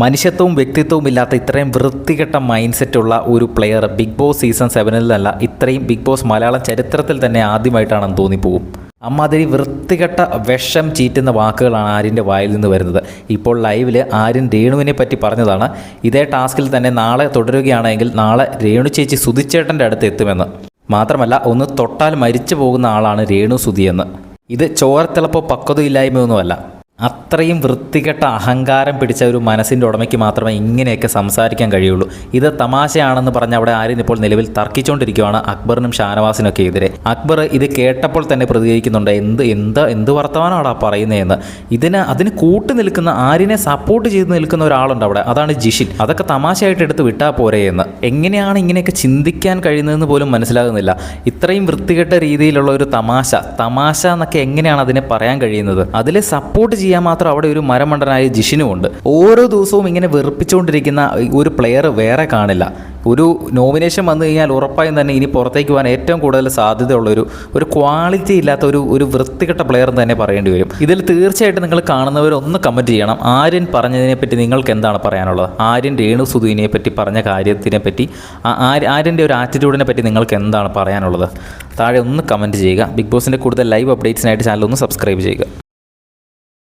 മനുഷ്യത്വവും വ്യക്തിത്വവും ഇല്ലാത്ത ഇത്രയും വൃത്തികെട്ട മൈൻഡ് സെറ്റുള്ള ഒരു പ്ലെയർ ബിഗ് ബോസ് സീസൺ 7-ലല്ല, ഇത്രയും ബിഗ് ബോസ് മലയാളം ചരിത്രത്തിൽ തന്നെ ആദ്യമായിട്ടാണെന്ന് തോന്നിപ്പോകും. അമ്മാതിരി വൃത്തികെട്ട വിഷം ചീറ്റുന്ന വാക്കുകളാണ് ആര്യൻ്റെ വായിൽ നിന്ന് വരുന്നത്. ഇപ്പോൾ ലൈവിൽ ആര്യൻ രേണുവിനെ പറ്റി പറഞ്ഞതാണ്, ഇതേ ടാസ്കിൽ തന്നെ നാളെ തുടരുകയാണെങ്കിൽ നാളെ രേണു ചേച്ചി സുധിച്ചേട്ടൻ്റെ അടുത്ത് എത്തുമെന്ന്. മാത്രമല്ല, ഒന്ന് തൊട്ടാൽ മരിച്ചു പോകുന്ന ആളാണ് രേണു സുധിയെന്ന്. ഇത് ചോരത്തിളപ്പോ പക്വതയില്ലായ്മയൊന്നുമല്ല. അത്രയും വൃത്തികെട്ട അഹങ്കാരം പിടിച്ച ഒരു മനസ്സിൻ്റെ ഉടമയ്ക്ക് മാത്രമേ ഇങ്ങനെയൊക്കെ സംസാരിക്കാൻ കഴിയുള്ളൂ. ഇത് തമാശയാണെന്ന് പറഞ്ഞ് അവിടെ ആര്യൻ ഇപ്പോൾ നിലവിൽ തർക്കിച്ചുകൊണ്ടിരിക്കുകയാണ് അക്ബറിനും ഷാനവാസിനൊക്കെ എതിരെ. അക്ബർ ഇത് കേട്ടപ്പോൾ തന്നെ പ്രതികരിക്കുന്നുണ്ട്, എന്ത് വർത്തമാനമാടാ പറയുന്നതെന്ന്. അതിന് കൂട്ടു നിൽക്കുന്ന, ആര്യനെ സപ്പോർട്ട് ചെയ്ത് നിൽക്കുന്ന ഒരാളുണ്ട് അവിടെ, അതാണ് ജിഷിൻ. അതൊക്കെ തമാശയായിട്ട് എടുത്ത് വിട്ടാൽ പോരെ എന്ന്. എങ്ങനെയാണ് ഇങ്ങനെയൊക്കെ ചിന്തിക്കാൻ കഴിയുന്നതെന്ന് പോലും മനസ്സിലാകുന്നില്ല. ഇത്രയും വൃത്തികെട്ട രീതിയിലുള്ള ഒരു തമാശ എന്നൊക്കെ എങ്ങനെയാണ് അതിനെ പറയാൻ കഴിയുന്നത്? അതിൽ സപ്പോർട്ട് ചെയ്യാൻ മാത്രം അവിടെ ഒരു മരമണ്ടനായ ജിഷിനുമുണ്ട്. ഓരോ ദിവസവും ഇങ്ങനെ വെറുപ്പിച്ചുകൊണ്ടിരിക്കുന്ന ഒരു പ്ലെയർ വേറെ കാണില്ല. ഒരു നോമിനേഷൻ വന്നു കഴിഞ്ഞാൽ ഉറപ്പായും തന്നെ ഇനി പുറത്തേക്ക് പോകാൻ ഏറ്റവും കൂടുതൽ സാധ്യതയുള്ളൊരു ക്വാളിറ്റി ഇല്ലാത്ത ഒരു വൃത്തികെട്ട പ്ലെയർ എന്ന് തന്നെ പറയേണ്ടി വരും. ഇതിൽ തീർച്ചയായിട്ടും നിങ്ങൾ കാണുന്നവരൊന്ന് കമൻറ്റ് ചെയ്യണം. ആര്യൻ പറഞ്ഞതിനെപ്പറ്റി നിങ്ങൾക്ക് എന്താണ് പറയാനുള്ളത്? ആര്യൻ രേണു സുധീനെ പറ്റി പറഞ്ഞ കാര്യത്തിനെ പറ്റി, ആര്യൻ്റെ ഒരു ആറ്റിറ്റ്യൂഡിനെ പറ്റി നിങ്ങൾക്ക് എന്താണ് പറയാനുള്ളത്? താഴെ ഒന്ന് കമൻറ്റ് ചെയ്യുക. ബിഗ് ബോസിൻ്റെ കൂടുതൽ ലൈവ് അപ്ഡേറ്റ്സിനായിട്ട് ചാനൽ ഒന്ന് സബ്സ്ക്രൈബ് ചെയ്യുക.